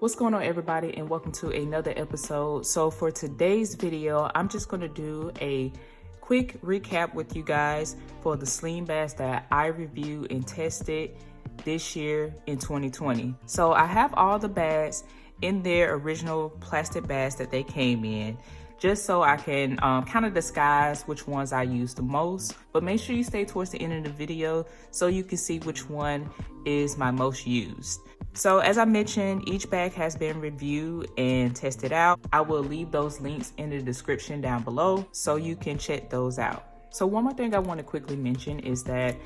What's going on, everybody, and welcome to another episode. So for today's video, I'm just going to do a quick recap with you guys for the Sling Bags that I reviewed and tested this year in 2020. So I have all the bags in their original plastic bags that they came in, just so I can kind of disguise which ones I use the most. But make sure you stay towards the end of the video so you can see which one is my most used. So as I mentioned, each bag has been reviewed and tested out. I will leave those links in the description down below so you can check those out. So one more thing I want to quickly mention is that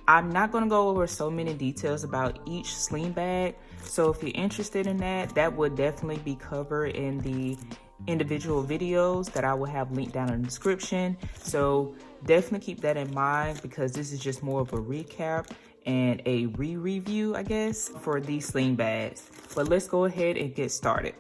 I'm not going to go over so many details about each sling bag. So if you're interested in that, that would definitely be covered in the individual videos that I will have linked down in the description. So definitely keep that in mind, because this is just more of a recap and a re-review, I guess, for these sling bags. But let's go ahead and get started.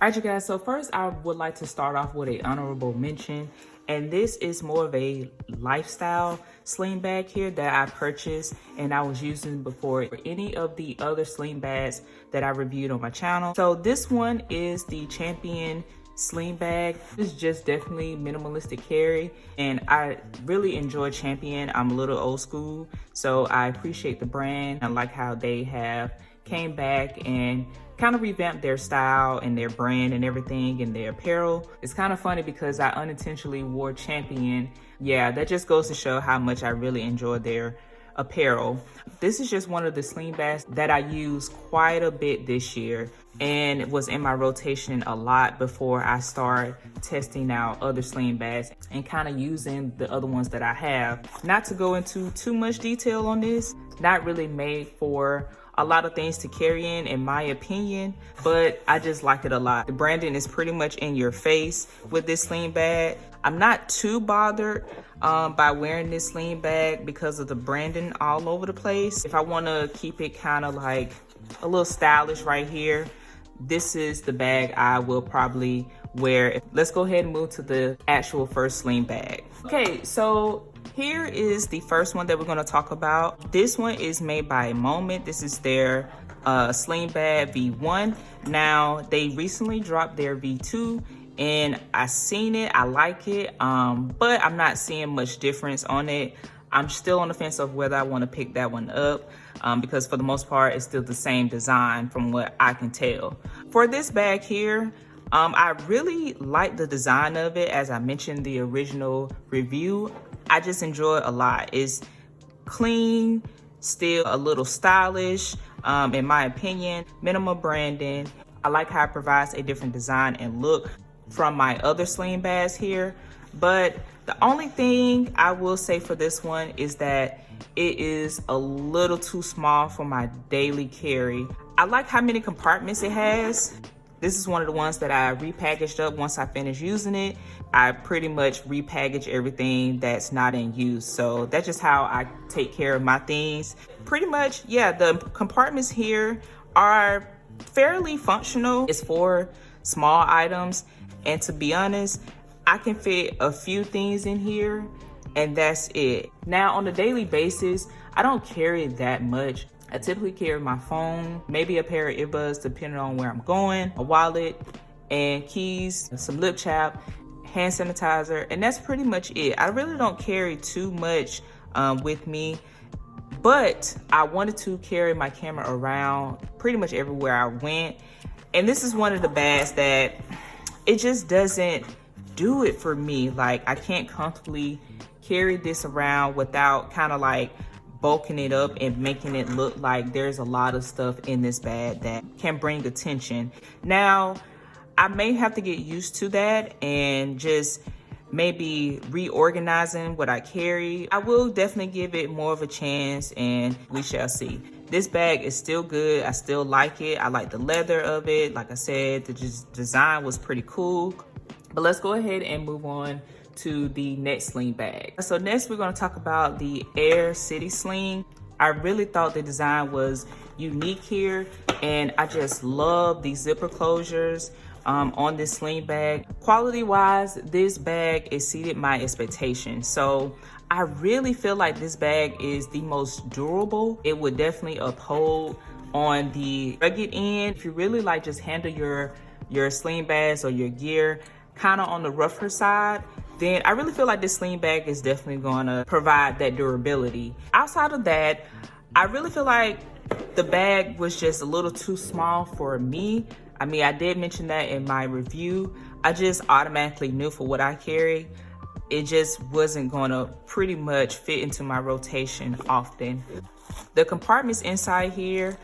All right, you guys, so first I would like to start off with an honorable mention. And this is more of a lifestyle sling bag here that I purchased and I was using before any of the other sling bags that I reviewed on my channel. So this one is the Champion sling bag. This is just definitely minimalistic carry, and I really enjoy Champion. I'm a little old school, so I appreciate the brand. I like how they have came back and kind of revamped their style and their brand and everything and their apparel. It's kind of funny because I unintentionally wore Champion. Yeah, that just goes to show how much I really enjoy their apparel. This is just one of the sling bags that I used quite a bit this year, and it was in my rotation a lot before I start testing out other sling bags and kind of using the other ones that I have. Not to go into too much detail on this, not really made for a lot of things to carry in my opinion, but I just like it a lot. The branding is pretty much in your face with this sling bag. I'm not too bothered by wearing this sling bag because of the branding all over the place. If I want to keep it kind of like a little stylish right here, this is the bag I will probably wear. Let's go ahead and move to the actual first sling bag. Okay, so here is the first one that we're going to talk about. This one is made by Moment. This is their sling bag V1. Now they recently dropped their V2 and I seen it, I like it, but I'm not seeing much difference on it. I'm still on the fence of whether I want to pick that one up, because for the most part it's still the same design from what I can tell. For this bag here, I really like the design of it. As I mentioned the original review, I just enjoy it a lot. It's clean, still a little stylish, in my opinion. Minimal branding. I like how it provides a different design and look from my other sling bags here. But the only thing I will say for this one is that it is a little too small for my daily carry. I like how many compartments it has. This is one of the ones that I repackaged up once I finished using it. I pretty much repackage everything that's not in use. So that's just how I take care of my things. Pretty much, yeah, the compartments here are fairly functional. It's for small items. And to be honest, I can fit a few things in here and that's it. Now on a daily basis, I don't carry that much. I typically carry my phone, maybe a pair of earbuds depending on where I'm going, a wallet, and keys, some lip chap, hand sanitizer, and that's pretty much it. I really don't carry too much with me, but I wanted to carry my camera around pretty much everywhere I went. And this is one of the bags that it just doesn't do it for me. Like, I can't comfortably carry this around without kind of like bulking it up and making it look like there's a lot of stuff in this bag that can bring attention. Now, I may have to get used to that and just maybe reorganizing what I carry. I will definitely give it more of a chance and we shall see. This bag is still good. I still like it. I like the leather of it. Like I said, the design was pretty cool. But let's go ahead and move on to the next sling bag. So next we're going to talk about the Air City Sling. I really thought the design was unique here, and I just love these zipper closures on this sling bag. Quality wise, this bag exceeded my expectations. So I really feel like this bag is the most durable. It would definitely uphold on the rugged end. If you really like just handle your sling bags or your gear kind of on the rougher side, then I really feel like this sling bag is definitely going to provide that durability. Outside of that, I really feel like the bag was just a little too small for me. I mean, I did mention that in my review. I just automatically knew for what I carry, it just wasn't going to pretty much fit into my rotation often. The compartments inside here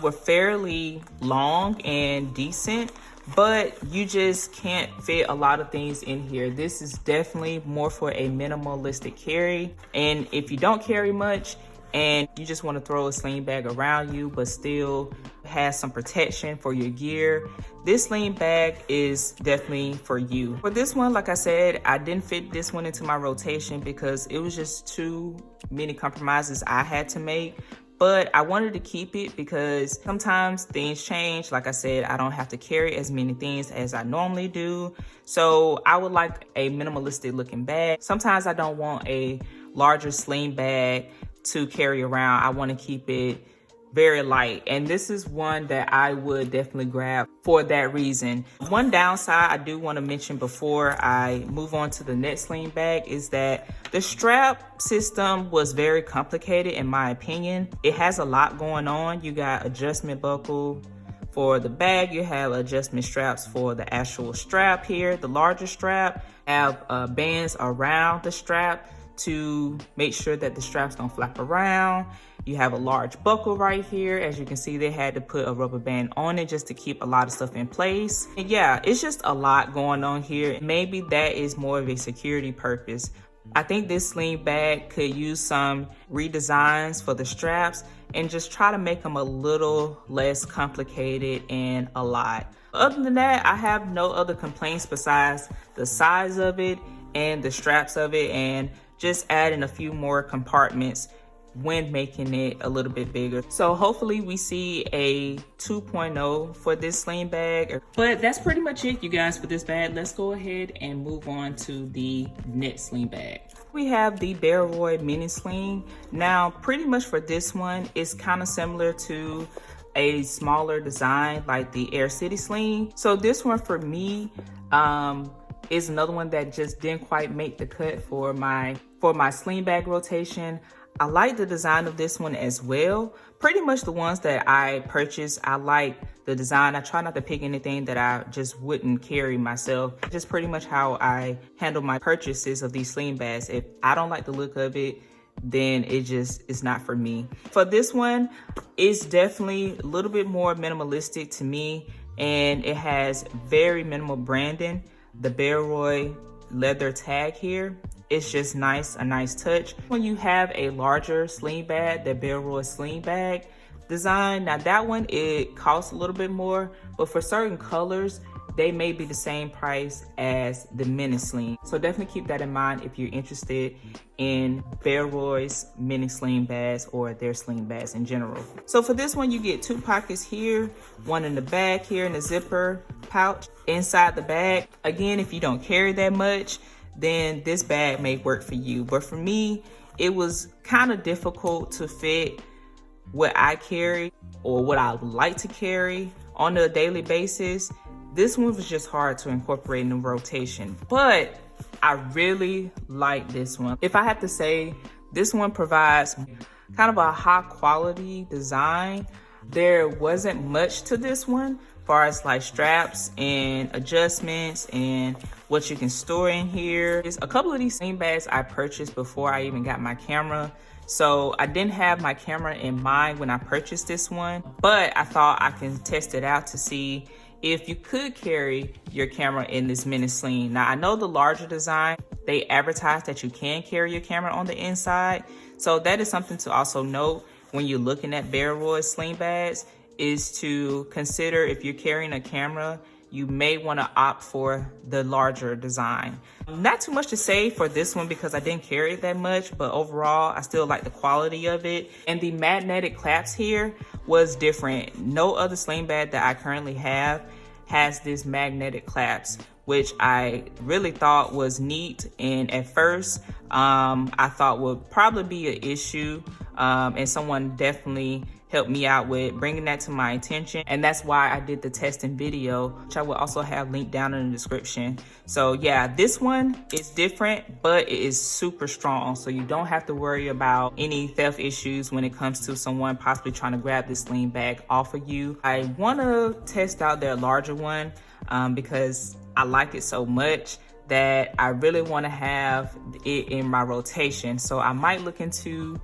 were fairly long and decent, but you just can't fit a lot of things in here. This is definitely more for a minimalistic carry. And if you don't carry much and you just want to throw a sling bag around you but still has some protection for your gear, this sling bag is definitely for you. For this one, like I said, I didn't fit this one into my rotation because it was just too many compromises I had to make. But I wanted to keep it because sometimes things change. Like I said, I don't have to carry as many things as I normally do. So I would like a minimalistic looking bag. Sometimes I don't want a larger sling bag to carry around. I want to keep it very light, and this is one that I would definitely grab for that reason. One downside I do want to mention before I move on to the next sling bag is that the strap system was very complicated in my opinion. It has a lot going on. You got adjustment buckle for the bag, you have adjustment straps for the actual strap here, the larger strap, have bands around the strap to make sure that the straps don't flap around. You have a large buckle right here. As you can see, they had to put a rubber band on it just to keep a lot of stuff in place. And yeah, it's just a lot going on here. Maybe that is more of a security purpose. I think this sling bag could use some redesigns for the straps and just try to make them a little less complicated and a lot. Other than that, I have no other complaints besides the size of it and the straps of it, and just adding a few more compartments when making it a little bit bigger. So hopefully we see a 2.0 for this sling bag. But that's pretty much it, you guys, for this bag. Let's go ahead and move on to the next sling bag. We have the Bearoy mini sling. Now, pretty much for this one, it's kind of similar to a smaller design like the Air City sling. So this one for me is another one that just didn't quite make the cut for my sling bag rotation. I like the design of this one as well. Pretty much the ones that I purchased, I like the design. I try not to pick anything that I just wouldn't carry myself. Just pretty much how I handle my purchases of these sling bags. If I don't like the look of it, then it's not for me. For this one, it's definitely a little bit more minimalistic to me, and it has very minimal branding. The Bearoy leather tag here, it's just nice, a nice touch. When you have a larger sling bag, the Bearoy sling bag design, now that one, it costs a little bit more, but for certain colors, they may be the same price as the mini sling. So definitely keep that in mind if you're interested in Bearoy's mini sling bags or their sling bags in general. So for this one, you get two pockets here, one in the back here in the zipper pouch inside the bag. Again, if you don't carry that much, then this bag may work for you. But for me, it was kind of difficult to fit what I carry or what I like to carry on a daily basis. This one was just hard to incorporate in the rotation, but I really like this one. If I have to say, this one provides kind of a high quality design. There wasn't much to this one as far as like straps and adjustments and what you can store in here. There's a couple of these sling bags I purchased before I even got my camera. So I didn't have my camera in mind when I purchased this one, but I thought I can test it out to see if you could carry your camera in this mini sling. Now I know the larger design, they advertise that you can carry your camera on the inside. So that is something to also note when you're looking at Bearoy sling bags, is to consider if you're carrying a camera, you may want to opt for the larger design. Not too much to say for this one because I didn't carry it that much, but overall I still like the quality of it. And the magnetic clasp here was different. No other sling bag that I currently have has this magnetic clasp, which I really thought was neat. And at first, I thought would probably be an issue. And someone definitely helped me out with bringing that to my attention. And that's why I did the testing video, which I will also have linked down in the description. So yeah, this one is different, but it is super strong. So you don't have to worry about any theft issues when it comes to someone possibly trying to grab this sling bag off of you. I want to test out their larger one because I like it so much that I really want to have it in my rotation. So I might look into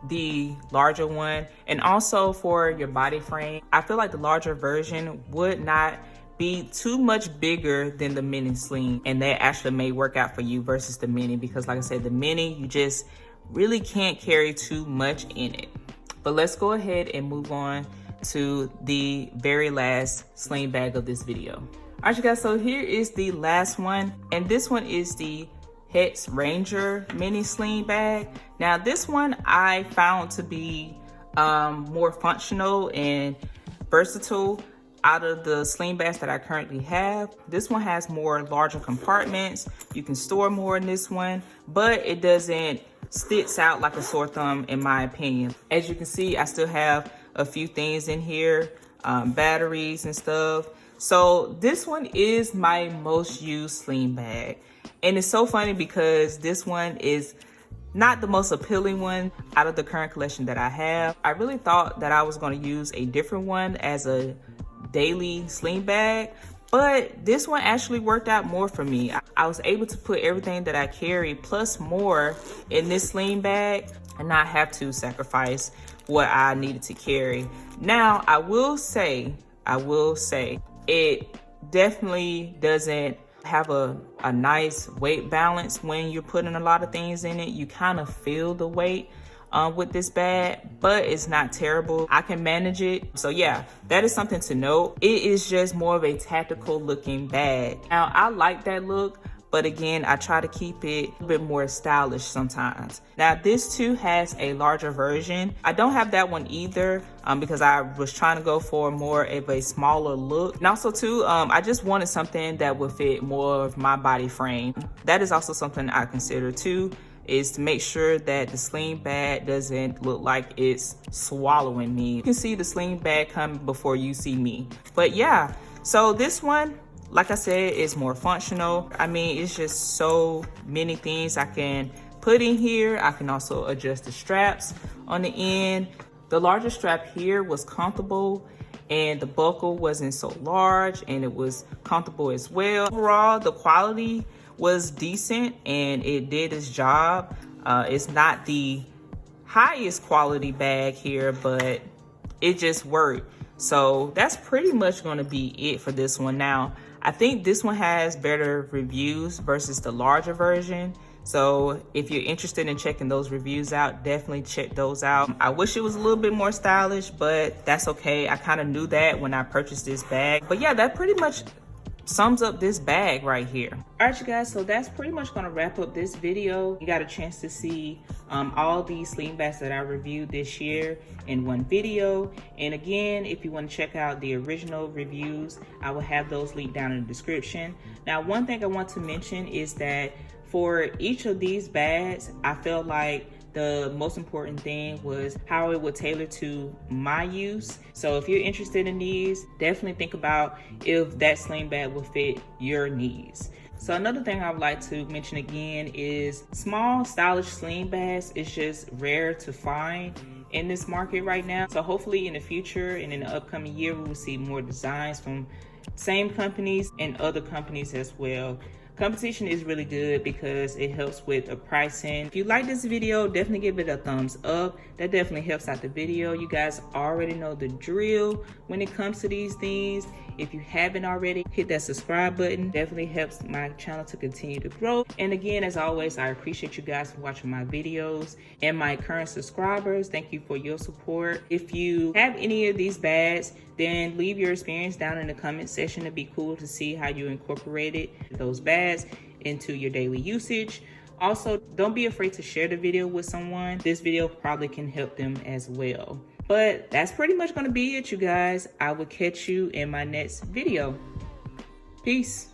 the larger one. And also for your body frame, I feel like the larger version would not be too much bigger than the mini sling, and that actually may work out for you versus the mini, because like I said, the mini, you just really can't carry too much in it. But let's go ahead and move on to the very last sling bag of this video. All right, you guys, so here is the last one, and this one is the Hex Ranger mini sling bag. Now this one I found to be more functional and versatile out of the sling bags that I currently have. This one has more larger compartments. You can store more in this one, but it doesn't sticks out like a sore thumb in my opinion. As you can see, I still have a few things in here, batteries and stuff. So this one is my most used sling bag. And it's so funny because this one is not the most appealing one out of the current collection that I have. I really thought that I was going to use a different one as a daily sling bag, but this one actually worked out more for me. I was able to put everything that I carry plus more in this sling bag and not have to sacrifice what I needed to carry. Now, I will say, it definitely doesn't have a nice weight balance when you're putting a lot of things in it. You kind of feel the weight with this bag, but it's not terrible. I can manage it. So yeah, that is something to note. It is just more of a tactical looking bag. Now, I like that look, but again, I try to keep it a bit more stylish sometimes. Now, this too has a larger version. I don't have that one either because I was trying to go for more of a smaller look. And also too, I just wanted something that would fit more of my body frame. That is also something I consider too, is to make sure that the sling bag doesn't look like it's swallowing me. You can see the sling bag coming before you see me. But yeah, so this one, like I said, is more functional. I mean, it's just so many things I can put in here. I can also adjust the straps on the end. The larger strap here was comfortable and the buckle wasn't so large and it was comfortable as well. Overall, the quality was decent and it did its job. It's not the highest quality bag here, but it just worked. So that's pretty much going to be it for this one. Now, I think this one has better reviews versus the larger version. So if you're interested in checking those reviews out, definitely check those out. I wish it was a little bit more stylish, but that's okay. I kind of knew that when I purchased this bag. But yeah, that pretty much sums up this bag right here. All right, you guys, so that's pretty much gonna wrap up this video. You got a chance to see all these sling bags that I reviewed this year in one video. And again, if you want to check out the original reviews, I will have those linked down in the description. Now, one thing I want to mention is that for each of these bags, I felt like the most important thing was how it would tailor to my use. So if you're interested in these, definitely think about if that sling bag will fit your needs. So another thing I would like to mention again is small stylish sling bags is just rare to find in this market right now. So hopefully in the future and in the upcoming year, we will see more designs from same companies and other companies as well. Competition is really good because it helps with the pricing. If you like this video, definitely give it a thumbs up. That definitely helps out the video. You guys already know the drill when it comes to these things. If you haven't already, hit that subscribe button. Definitely helps my channel to continue to grow. And again, as always, I appreciate you guys for watching my videos. And my current subscribers, thank you for your support. If you have any of these bags, then leave your experience down in the comment section. It'd be cool to see how you incorporated those bags into your daily usage. Also, don't be afraid to share the video with someone. This video probably can help them as well. But that's pretty much going to be it, you guys. I will catch you in my next video. Peace.